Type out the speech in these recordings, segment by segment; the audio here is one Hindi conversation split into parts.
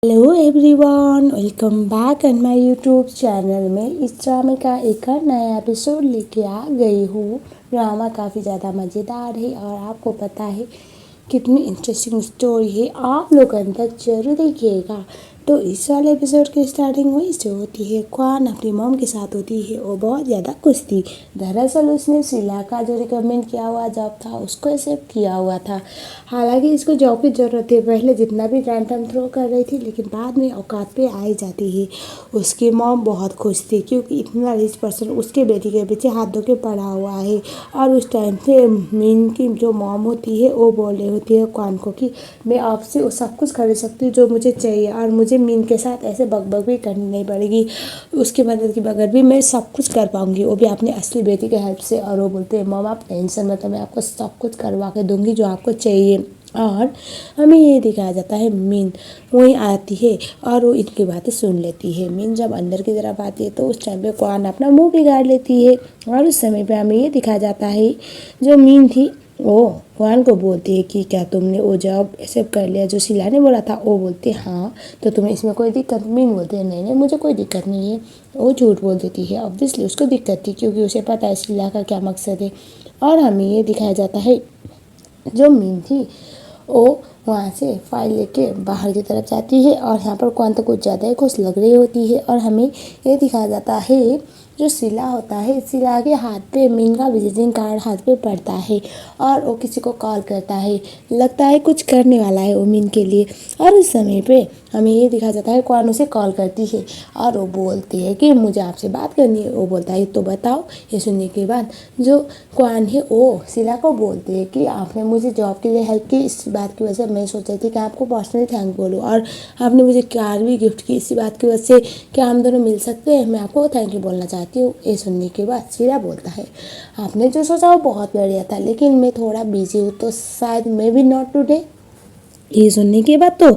Hello everyone, welcome back on my YouTube channel में। इस ड्रामे का एक और नया एपिसोड लेके आ गई हूँ। ड्रामा काफ़ी ज़्यादा मज़ेदार है और आपको पता है कितनी इंटरेस्टिंग स्टोरी है। आप लोग अंत तक जरूर देखिएगा। तो इस वाले एपिसोड की स्टार्टिंग वहीं से होती है। क्वान अपनी मॉम के साथ होती है। वो बहुत ज़्यादा खुश थी। दरअसल उसने शीला का जो रिकमेंड किया हुआ जॉब था उसको एक्सेप्ट किया हुआ था। हालांकि इसको जॉब की ज़रूरत है, पहले जितना भी रैंडम थ्रो कर रही थी, लेकिन बाद में औकात पे आ ही जाती है। उसकी मॉम बहुत खुश थी क्योंकि इतना रिच पर्सन उसके बेटी के पीछे हाथ धो के पड़ा हुआ है। और उस टाइम पे मीन की जो मॉम होती है वो बोल रही होती है क्वान को कि मैं आपसे वो सब कुछ खरीद सकती हूँ जो मुझे चाहिए, और मुझे मीन के साथ ऐसे बकबक भी करनी नहीं पड़ेगी। उसकी मदद के बगैर भी मैं सब कुछ कर पाऊंगी, वो भी अपनी असली बेटी के हेल्प से। और वो बोलते हैं मॉम आप टेंशन मत लो, मैं आपको सब कुछ करवा के दूंगी जो आपको चाहिए। और हमें ये दिखाया जाता है मीन वहीं आती है और वो इनकी बातें सुन लेती है। मीन जब अंदर की तरफ आती है तो उस टाइम पे क्वान अपना मुंह बिगाड़ लेती है। और उस समय पे हमें ये दिखाया जाता है जो मीन थी वो क्वान को बोलती है कि क्या तुमने वो जॉब एक्सेप्ट कर लिया जो शीला ने बोला था। वो बोलती है हाँ, तो तुम्हें इसमें कोई दिक्कत? मीन बोलते हैं नहीं नहीं मुझे कोई दिक्कत नहीं है। वो झूठ बोल देती है। ऑब्वियसली उसको दिक्कत थी क्योंकि उसे पता है शीला का क्या मकसद है। और हमें ये दिखाया जाता है जो मीन थी वो वहाँ से फाइल लेके बाहर की तरफ जाती है। और यहाँ पर क्वान तो कुछ ज़्यादा ही खुश लग रही होती है। और हमें ये दिखाया जाता है जो शीला होता है, शीला के हाथ पे मीन का विजिटिंग कार्ड हाथ पे पड़ता है और वो किसी को कॉल करता है। लगता है कुछ करने वाला है वो मीन के लिए। और उस समय पे हमें ये दिखाया जाता है क्वान उसे कॉल करती है और वो बोलती है कि मुझे आपसे बात करनी है। वो बोलता है तो बताओ। ये सुनने के बाद जो क्वान है वो शीला को बोलती है कि आपने मुझे जॉब के लिए हेल्प की, इस बात की वजह से मैं सोच रही थी कि आपको पर्सनली थैंक बोलूँ, और आपने मुझे कार भी गिफ्ट की, इसी बात की वजह से क्या हम दोनों मिल सकते हैं, मैं आपको थैंक यू बोलना चाहती हूँ। ये सुनने के बाद शीला बोलता है आपने जो सोचा वो बहुत बढ़िया था, लेकिन मैं थोड़ा बिजी हूँ तो शायद मे बी नॉट टुडे। ये सुनने के बाद तो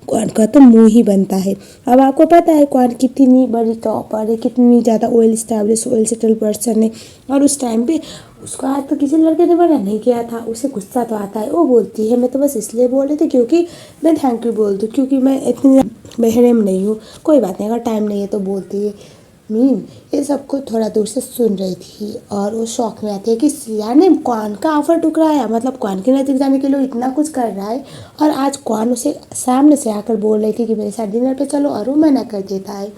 क्वान का तो मुंह ही बनता है। अब आपको पता है क्वान कितनी बड़ी टॉपर है, कितनी ज़्यादा well establish well settle person है। और उस टाइम पे उसका आज तो किसी लड़के ने मना नहीं किया था। उसे गुस्सा तो आता है। वो बोलती है मैं तो बस इसलिए बोल रही थी क्योंकि मैं थैंक यू बोल दूँ, क्योंकि मैं इतनी बेहरम नहीं हूँ। कोई बात नहीं, अगर टाइम नहीं है तो बोलती है। मीन ये सब कुछ थोड़ा दूर से सुन रही थी और वो शौक में आती है कि सिया ने क्वान का ऑफर ठुकराया, मतलब क्वान के नज़दीक जाने के लिए इतना कुछ कर रहा है। और आज क्वान उसे सामने से आकर बोल रही थी कि मेरे साथ डिनर पे चलो, और वो मना कर देता है।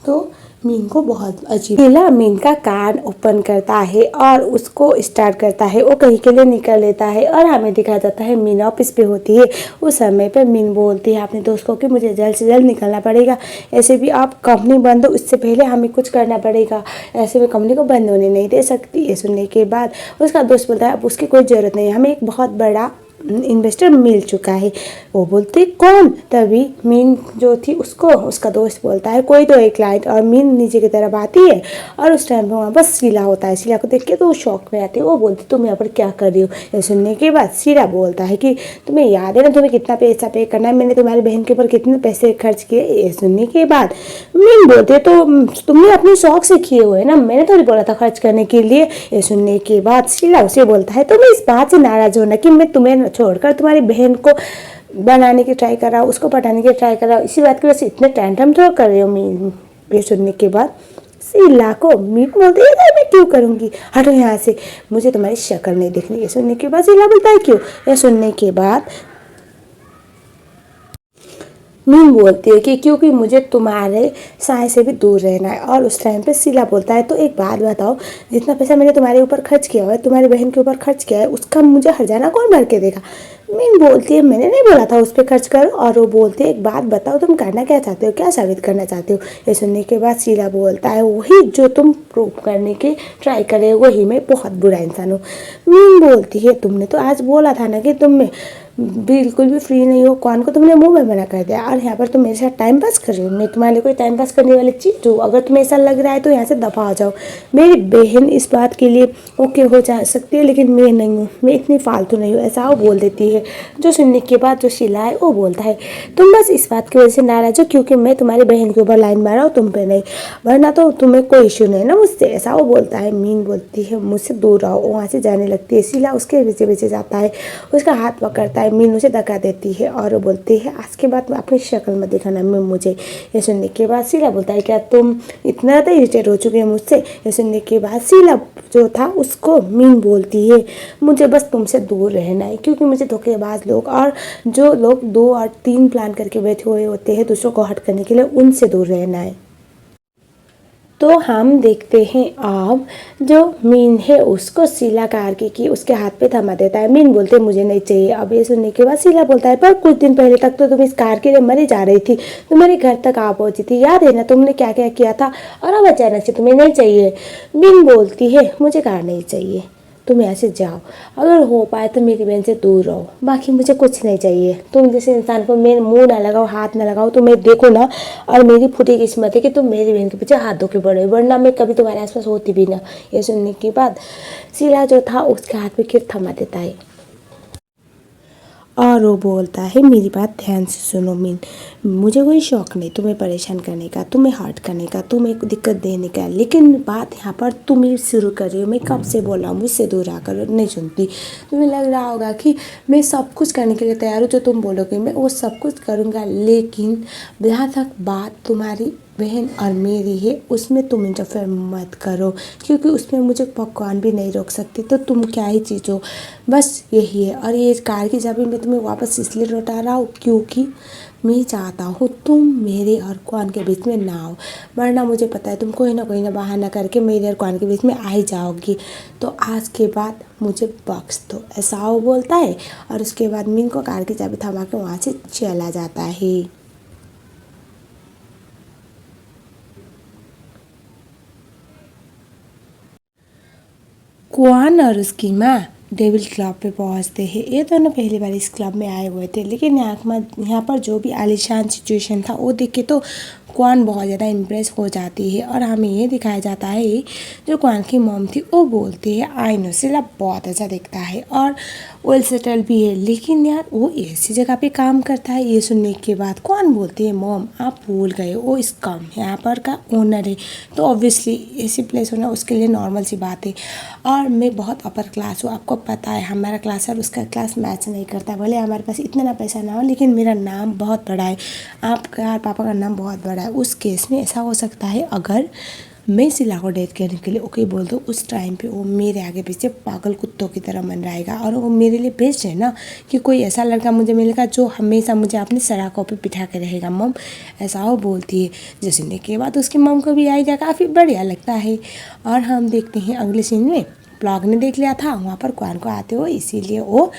तो मीन को बहुत अजीब शीला मीन का कान ओपन करता है और उसको स्टार्ट करता है। वो कहीं के लिए निकल लेता है और हमें दिखाया जाता है मीन ऑफिस पे होती है। उस समय पे मीन बोलती है अपने दोस्त को कि मुझे जल्द से जल्द निकलना पड़ेगा, ऐसे भी आप कंपनी बंद हो इससे पहले हमें कुछ करना पड़ेगा, ऐसे में कंपनी को बंद होने नहीं दे सकती। ये सुनने के बाद उसका दोस्त बोलता है अब उसकी कोई ज़रूरत नहीं है, हमें एक बहुत बड़ा इन्वेस्टर मिल चुका है। वो बोलते कौन? तभी मीन जो थी उसको उसका दोस्त बोलता है कोई तो एक क्लाइंट। और मीन नीचे की तरफ आती है और उस टाइम पे वहाँ बस शीला होता है। शीला को देख के तो वो शौक में आती है। वो बोलती तुम यहाँ पर क्या कर रही हो? ये सुनने के बाद शीला बोलता है कि तुम्हें याद है ना तुम्हें कितना पैसा पे करना है, मैंने तुम्हारी बहन के ऊपर कितने पैसे खर्च किए। ये सुनने के बाद मीन बोलते तो तुमने अपने शौक से किए हुए ना, मैंने थोड़ी बोला था खर्च करने के लिए। ये सुनने के बाद शीला उसे बोलता है तुम्हें इस बात से नाराज होना कि मैं तुम्हें छोड़कर तुम्हारी बहन को बनाने की ट्राई कर रहा हूँ, उसको पटाने की ट्राई कर रहा हूँ, इसी बात की वजह से इतने टैंट्रम थ्रो कर रही हो मीन। ये सुनने के बाद शीला को मीन बोलती है मैं क्यों करूँगी, हटो यहाँ से, मुझे तुम्हारी शक्ल नहीं देखनी। ये सुनने के बाद शीला बोलता है क्यों? ये सुनने के बाद मीन बोलती है कि क्योंकि मुझे तुम्हारे साय से भी दूर रहना है। और उस टाइम पे शीला बोलता है तो एक बात बताओ, जितना पैसा मैंने तुम्हारे ऊपर खर्च किया हुआ है, तुम्हारी बहन के ऊपर खर्च किया है, उसका मुझे हर्जाना कौन भर के देगा? मीन बोलती है मैंने नहीं बोला था उस पर खर्च करो। और वो बोलती है एक बात बताओ तुम करना क्या चाहते हो, क्या साबित करना चाहते हो? ये सुनने के बाद शीला बोलता है वही जो तुम प्रूव करने की ट्राई करे, वही मैं बहुत बुरा इंसान हूँ। मीन बोलती है तुमने तो आज बोला था ना कि तुम बिल्कुल भी फ्री नहीं हो, कौन को तुमने मुंह में मना कर दिया, और यहाँ पर तुम मेरे साथ टाइम पास कर रही हो। मैं तुम्हारे लिए कोई टाइम पास करने वाली चीज़ हूँ? अगर तुम्हें ऐसा लग रहा है तो यहाँ से दफा आ जाओ। मेरी बहन इस बात के लिए ओके हो जा सकती है लेकिन मैं नहीं हूँ, मैं इतनी फालतू नहीं हूँ, ऐसा वो बोल देती है। जो सुनने के बाद जो शीला है वो बोलता है तुम बस इस बात की वजह से नाराज हो क्योंकि मैं तुम्हारी बहन के ऊपर लाइन मारा हूँ, तुम पे नहीं, वरना तो तुम्हें कोई इश्यू नहीं ना मुझसे, ऐसा वो बोलता है। मीन बोलती है मुझसे दूर रहो, वहाँ से जाने लगती है। शीला उसके पीछे पीछे जाता है, उसका हाथ पकड़ता है है मीनू से धक्का देती है और वो बोलती है आज के बाद अपनी शक्ल मत दिखाना मुझे। ये सुनने के बाद शीला बोलता है क्या तुम इतना ज़्यादा इरिटेट हो चुके हैं मुझसे। ये सुनने के बाद शीला जो था उसको मीन बोलती है मुझे बस तुमसे दूर रहना है, क्योंकि मुझे धोखेबाज लोग और जो लोग 2 और 3 प्लान करके बैठे हुए होते हैं दूसरों को हर्ट करने के लिए, उनसे दूर रहना है। तो हम देखते हैं अब जो मीन है उसको शीला कार्की की उसके हाथ पे थमा देता है। मीन बोलते मुझे नहीं चाहिए। अब ये सुनने के बाद शीला बोलता है पर कुछ दिन पहले तक तो तुम इस कार के लिए मरी जा रही थी, तुम्हारे घर तक आ पहुंची थी, याद है ना तुमने क्या क्या किया था, और अब अचानक से तुम्हें नहीं चाहिए। मीन बोलती है मुझे कार नहीं चाहिए, तुम यहाँ से जाओ, अगर हो पाए तो मेरी बहन से दूर रहो, बाकी मुझे कुछ नहीं चाहिए। तुम जैसे इंसान को मेरे मुंह ना लगाओ, हाथ ना लगाओ, तो मैं देखो ना, और मेरी फूटी किस्मत है कि तुम मेरी बहन के पीछे हाथ धो के बढ़े, वरना मैं कभी तुम्हारे आसपास होती भी ना। ये सुनने के बाद शीला जो था उसके हाथ में किर थमा देता है और वो बोलता है मेरी बात ध्यान से सुनो मीन, मुझे कोई शौक नहीं तुम्हें परेशान करने का, तुम्हें हर्ट करने का, तुम्हें दिक्कत देने का, लेकिन बात यहाँ पर तुम ही शुरू कर रही हो। मैं कब से बोल रहा हूँ मुझसे दूर आकर नहीं सुनती। तुम्हें लग रहा होगा कि मैं सब कुछ करने के लिए तैयार हूँ, जो तुम बोलोगे मैं वो सब कुछ करूँगा, लेकिन जहाँ तक बात तुम्हारी बहन और मेरी है उसमें तुम इंटरफेयर मत करो, क्योंकि उसमें मुझे भगवान भी नहीं रोक सकती, तो तुम क्या ही चीज़ हो, बस यही है। और ये कार की चाबी मैं तुम्हें वापस इसलिए लौटा रहा हूँ क्योंकि मैं चाहता हूँ तुम मेरे और कौन के बीच में ना हो, वरना मुझे पता है तुम कोई ना बहाना करके मेरे और कौन के बीच में आ ही जाओगी। तो आज के बाद मुझे बख्श दो, ऐसा वो बोलता है और उसके बाद मीन को कार की चाबी थमा के वहाँ से चला जाता है। क्वान और उसकी माँ डेविल क्लब पे पहुंचते हैं। ये दोनों पहली बार इस क्लब में आए हुए थे, लेकिन यहाँ पर जो भी आलीशान सिचुएशन था वो देख के तो क्वान बहुत ज़्यादा इम्प्रेस हो जाती है। और हमें ये दिखाया जाता है जो क्वान की मॉम थी वो बोलती है आई नो शीला बहुत अच्छा दिखता है और वेल सेटल भी है, लेकिन यार वो ऐसी जगह पे काम करता है। ये सुनने के बाद क्वान बोलती है मॉम आप भूल गए वो इस काम यहाँ पर का ओनर है, तो ऑब्वियसली ऐसी प्लेस होना उसके लिए नॉर्मल सी बात है। और मैं बहुत अपर क्लास हूँ, आपको पता है हमारा क्लास और उसका क्लास मैच नहीं करता, भले हमारे पास इतना ना पैसा ना हो, लेकिन मेरा नाम बहुत बड़ा है, आपका और पापा का नाम बहुत बड़ा है। उस केस में ऐसा हो सकता है अगर मैं शीला को डेट करने के लिए ओके बोल दूँ, उस टाइम पे वो मेरे आगे पीछे पागल कुत्तों की तरह मंडराएगा, और वो मेरे लिए बेस्ट है ना कि कोई ऐसा लड़का मुझे मिलेगा जो हमेशा मुझे अपनी सड़कों पे बिठा के रहेगा। मम ऐसा वो बोलती है, जो सुनने के बाद उसकी मम को भी आइडिया काफ़ी बढ़िया लगता है। और हम देखते हैं अगले सीन में ब्लॉग ने देख लिया था वहाँ पर क्वान को आते हो, इसीलिए वो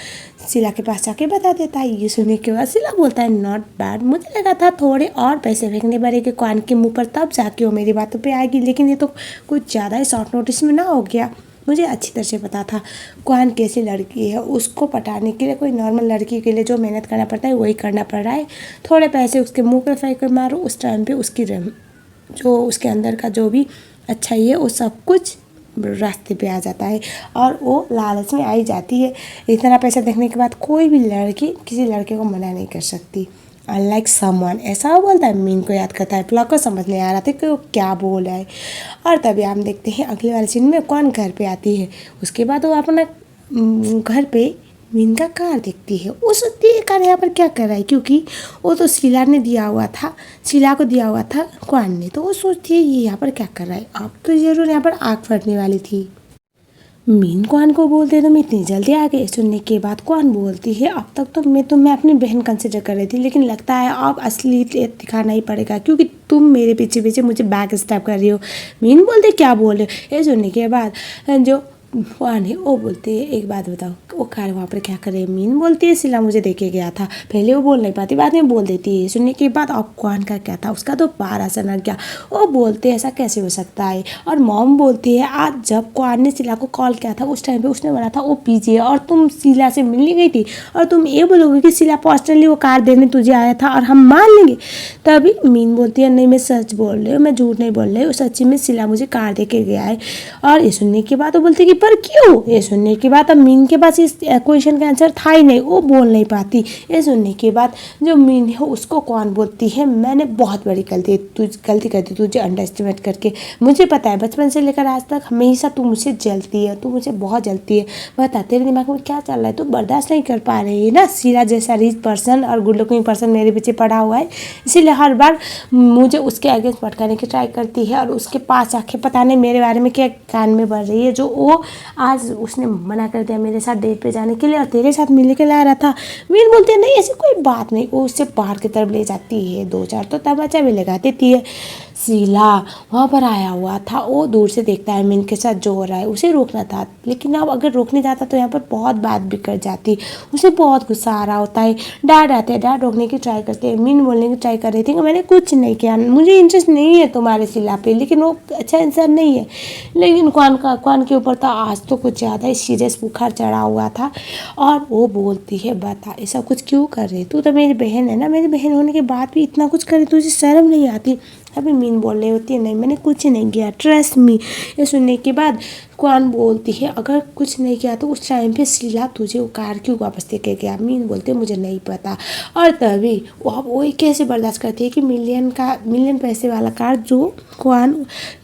शीला के पास जाके बता देता है। ये सुनने के बाद शीला बोलता है नॉट बैड, मुझे लगा था थोड़े और पैसे फेंकने पड़ेंगे क्वान के मुंह पर तब जाके वो मेरी बातों पे आएगी, लेकिन ये तो कुछ ज़्यादा ही शॉर्ट नोटिस में ना हो गया। मुझे अच्छी तरह से पता था क्वान कैसी लड़की है, उसको पटाने के लिए कोई नॉर्मल लड़की के लिए जो मेहनत करना पड़ता है वही करना पड़ रहा है। थोड़े पैसे उसके मुँह पर फेंक कर मारो, उस टाइम पर उसकी जो उसके अंदर का जो भी अच्छाई है वो सब कुछ रास्ते पे आ जाता है और वो लालच में आई जाती है। इतना पैसा देखने के बाद कोई भी लड़की किसी लड़के को मना नहीं कर सकती, अनलाइक समवन। ऐसा वो बोलता है, मीन को याद करता है, प्लॉट को समझ नहीं आ रहा था कि वो क्या बोल रहा है। और तभी हम देखते हैं अगले वाले सीन में कौन घर पे आती है। उसके बाद वो अपना घर पे मीन का कार देखती है। उस ये कार यहाँ पर क्या कर रहा है, क्योंकि वो तो शीला ने दिया हुआ था, शीला को दिया हुआ था क्वान ने, तो वो सोचती है ये यहाँ पर क्या कर रहा है। अब तो जरूर यहाँ पर आग फटने वाली थी। मीन क्वान को बोलते तो मैं इतनी जल्दी आ गई। सुनने के बाद क्वान बोलती है अब तक तो मैं अपनी बहन कंसिडर कर रही थी, लेकिन लगता है अब असली दिखाना ही पड़ेगा, क्योंकि तुम मेरे पीछे पीछे मुझे बैक स्टैप कर रही हो। मीन बोलते क्या बोल रहे हो। ये सुनने के बाद जो क्वान है वो बोलती है एक बात बताओ वो कार वहाँ पर क्या करे। मीन बोलती है शीला मुझे देखे गया था। पहले वो बोल नहीं पाती, बाद में बोल देती है। सुनने के बाद अब क्वान का क्या था, उसका तो पार असर न गया। वो बोलते ऐसा कैसे हो सकता है। और मॉम बोलती है आज जब क्वान ने शीला को कॉल किया था उस टाइम पे उसने बोला था वो बिजी है और तुम शीला से मिलने गई थी, और तुम ये बोलोगे कि शीला पर्सनली वो कार देने तुझे आया था और हम मान लेंगे। तभी मीन बोलती है नहीं मैं सच बोल रही हूँ, मैं झूठ नहीं बोल रही हूँ, सच्ची में शीला मुझे कार दे के गया है। और ये सुनने के बाद वो बोलती है कि पर क्यों? ये सुनने के बाद अब मीन के पास इस क्वेश्चन का आंसर था ही नहीं, वो बोल नहीं पाती। ये सुनने के बाद जो मीन है उसको कौन बोलती है, मैंने बहुत बड़ी गलती कर दी तुझे अंडर एस्टिमेट करके। मुझे पता है बचपन से लेकर आज तक हमेशा तू मुझसे जलती है, तू मुझे बहुत जलती है। बता तेरे दिमाग में क्या चल रहा है, तू बर्दाश्त नहीं कर पा रही है ना। शीला जैसा रिच पर्सन और गुड लुकिंग पर्सन मेरे पीछे पड़ा हुआ है, इसीलिए हर बार मुझे उसके अगेंस्ट भटकाने की ट्राई करती है और उसके पास आके पता नहीं मेरे बारे में क्या कान में बढ़ रही है, जो वो आज उसने मना कर दिया मेरे साथ डेट पे जाने के लिए और तेरे साथ मिलने के लिए आ रहा था। मीन बोलती है नहीं ऐसी कोई बात नहीं, वो उससे बाहर की तरफ ले जाती है, 2-4 तो तमाचा भी लगा देती है। शीला वहाँ पर आया हुआ था, वो दूर से देखता है मीन के साथ जो हो रहा है, उसे रोकना था, लेकिन अब अगर रोकने जाता तो यहाँ पर बहुत बात बिगड़ जाती। उसे बहुत गुस्सा आ रहा होता है, डैड आते हैं, डैड रोकने की ट्राई करते हैं। मीन बोलने की ट्राई कर रही थी कि मैंने कुछ नहीं किया, मुझे इंटरेस्ट नहीं है तुम्हारे शीला पे, लेकिन वो अच्छा इंसान नहीं है। लेकिन क्वान के ऊपर तो आज तो कुछ ज़्यादा ही सीरियस बुखार चढ़ा हुआ था और वो बोलती है बता ऐसा कुछ क्यों कर रही, तू तो मेरी बहन है ना, मेरी बहन होने के बाद भी इतना कुछ करे, तुझे शर्म नहीं आती? अभी मीन बोल रही होती है नहीं मैंने कुछ नहीं किया, ट्रस्ट मी। ये सुनने के बाद क्वान बोलती है अगर कुछ नहीं किया तो उस टाइम पे शीला तुझे वो कार क्यों वापस दे के गया? मीन बोलते मुझे नहीं पता। और तभी वो कैसे बर्दाश्त करती है कि मिलियन पैसे वाला कार जो क्वान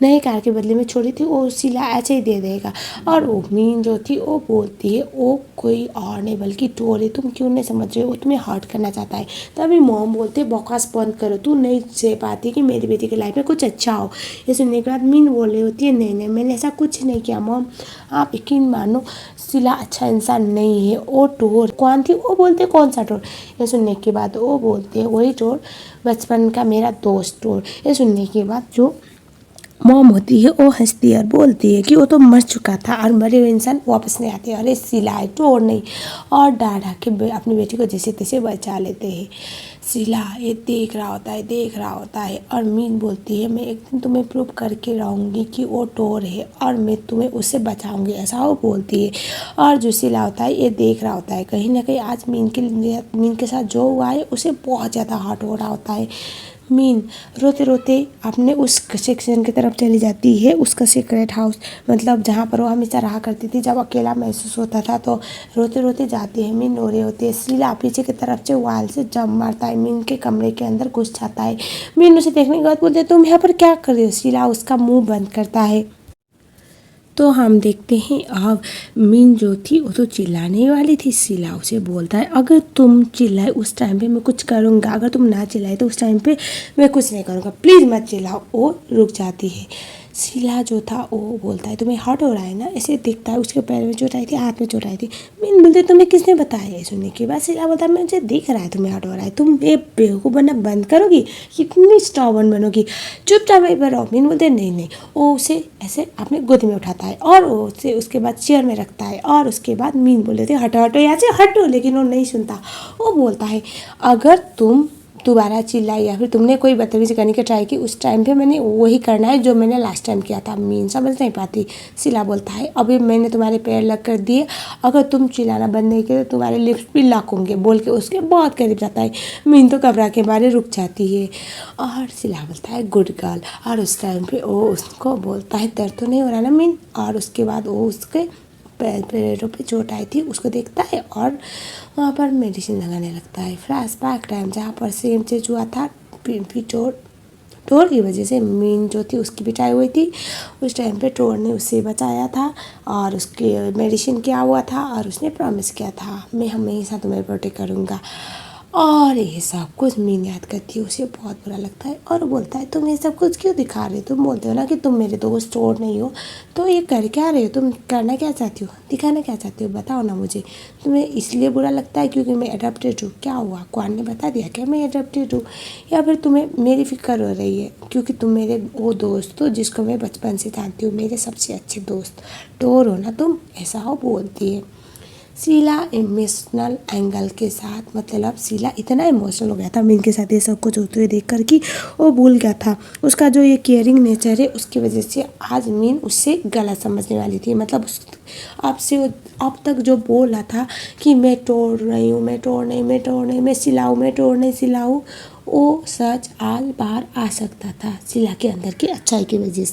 नई कार के बदले में छोड़ी थी वो शीला ऐसे ही दे देगा। और वो मीन जो थी वो बोलती है वो कोई और नहीं बल्कि टोर है, तुम क्यों नहीं समझ रहे हो, वो तुम्हें हर्ट करना चाहता है। तभी मॉम बोलते बकवास बंद करो, तू नहीं सह पाती कि मेरी बेटी की लाइफ में कुछ अच्छा हो। ये सुनने के बाद मीन बोल रही होती है नहीं मैंने ऐसा कुछ नहीं किया मॉम, आप यकीन मानो शीला अच्छा इंसान नहीं है, वो टोर कौन थी, वो बोलते कौन सा टोर? ये सुनने के बाद वो बोलते हैं वही टोर बचपन का मेरा दोस्त टोर। ये सुनने के बाद जो मॉम होती है वो हंसती है और बोलती है कि वो तो मर चुका था और मरे हुए इंसान वापस नहीं आते, अरे शीला है टोर नहीं। और डैड आके अपनी बेटी को जैसे तैसे बचा लेते हैं। शीला ये देख रहा होता है और मीन बोलती है मैं एक दिन तुम्हें प्रूव करके रहूँगी कि वो टोर है और मैं तुम्हें उससे बचाऊंगी, ऐसा वो बोलती है। और जो शीला होता है ये देख रहा होता है, कहीं ना कहीं आज मीन के साथ जो हुआ है उसे बहुत ज़्यादा हर्ट हो रहा होता है। मीन रोते रोते अपने उस सेक्शन की तरफ चली जाती है, उसका सीक्रेट हाउस, मतलब जहाँ पर वो हमेशा रहा करती थी जब अकेला महसूस होता था, तो रोते रोते जाती है। मीन रो रही होती है, शीला पीछे की तरफ से वाल से जंप मारता है, मीन के कमरे के अंदर घुस जाता है। मीन उसे देखने के बाद बोलते है तुम यहाँ पर क्या कर रही हो? शीला उसका मुँह बंद करता है। तो हम देखते हैं अब मीन जो थी वो तो चिल्लाने वाली थी, शीला उसे बोलता है अगर तुम चिल्लाए उस टाइम पे मैं कुछ करूँगा, अगर तुम ना चिल्लाए तो उस टाइम पे मैं कुछ नहीं करूँगा, प्लीज़ मत चिल्लाओ। वो रुक जाती है। शीला जो था वो बोलता है तुम्हें हर्ट हो रहा है ना, ऐसे दिखता है उसके पैर में चोट आई थी, हाथ में चोट आई थी। मीन बोलते तुम्हें किसने बताया? ये सुनने के बाद शीला बोलता है मुझे दिख रहा है तुम्हें हर्ट हो रहा है, तुम ये बेवकूफ़ बनना बंद करोगी, कितनी स्टॉबर्न बनोगी, चुपचाप वहीं पर रहो। मीन बोलते नहीं, वो उसे ऐसे अपने गोदी में उठाता है और उसे उसके बाद चेयर में रखता है और उसके बाद मीन बोल देते हटो यहाँ से हटो, लेकिन वो नहीं सुनता। वो बोलता है अगर तुम दोबारा चिल्लाई या फिर तुमने कोई बदतमीजी करने की ट्राई की उस टाइम पे मैंने वही करना है जो मैंने लास्ट टाइम किया था। मीन समझ नहीं पाती। शीला बोलता है अभी मैंने तुम्हारे पैर लग कर दिए, अगर तुम चिल्लाना बंद नहीं किए तो तुम्हारे लिप्स भी लॉक होंगे, बोल के उसके बहुत करीब जाता है। मीन तो घबरा के मारे रुक जाती है और शीला बोलता है गुड गर्ल। और उस टाइम पे वो उसको बोलता है दर्द तो नहीं हो रहा ना मीन? और उसके बाद वो उसके पैरों पे चोट आई थी उसको देखता है और वहाँ पर मेडिसिन लगाने लगता है। फ्लैशबैक टाइम जहाँ पर सेम चीज हुआ था, टोर की वजह से मीन जो थी उसकी पिटाई हुई थी, उस टाइम पे टोर ने उससे बचाया था और उसके मेडिसिन किया हुआ था और उसने प्रॉमिस किया था मैं हमेशा तुम्हें प्रोटेक्ट करूँगा। और ये सब कुछ मीन याद करती है, उसे बहुत बुरा लगता है और बोलता है तुम ये सब कुछ क्यों दिखा रहे हो? तुम बोलते हो ना कि तुम मेरे दोस्त टोर नहीं हो, तो ये कर क्या रहे हो? तुम करना क्या चाहती हो, दिखाना क्या चाहती हो, बताओ ना मुझे। तुम्हें इसलिए बुरा लगता है क्योंकि मैं अडॉप्टेड हूँ? क्या हुआ, क्वान ने बता दिया क्या मैं अडॉप्टेड हूँ? या फिर तुम्हें मेरी फिक्र हो रही है क्योंकि तुम मेरे वो दोस्त हो जिसको मैं बचपन से जानती हूँ, मेरे सबसे अच्छे दोस्त टोर हो ना तुम? ऐसा हो बोलती है। शीला इमोशनल एंगल के साथ, मतलब शीला इतना इमोशनल हो गया था मीन के साथ ये सब कुछ होते हुए देखकर कि वो भूल गया था उसका जो ये केयरिंग नेचर है, उसकी वजह से आज मीन उससे गलत समझने वाली थी। मतलब आपसे अब तक जो बोल रहा था कि मैं तोड़ रही हूँ, मैं तोड़ नहीं, मैं सिलाऊँ, मैं तोड़ नहीं सिलाऊँ, वो सच आज बाहर आ सकता था शीला के अंदर की अच्छाई की वजह से।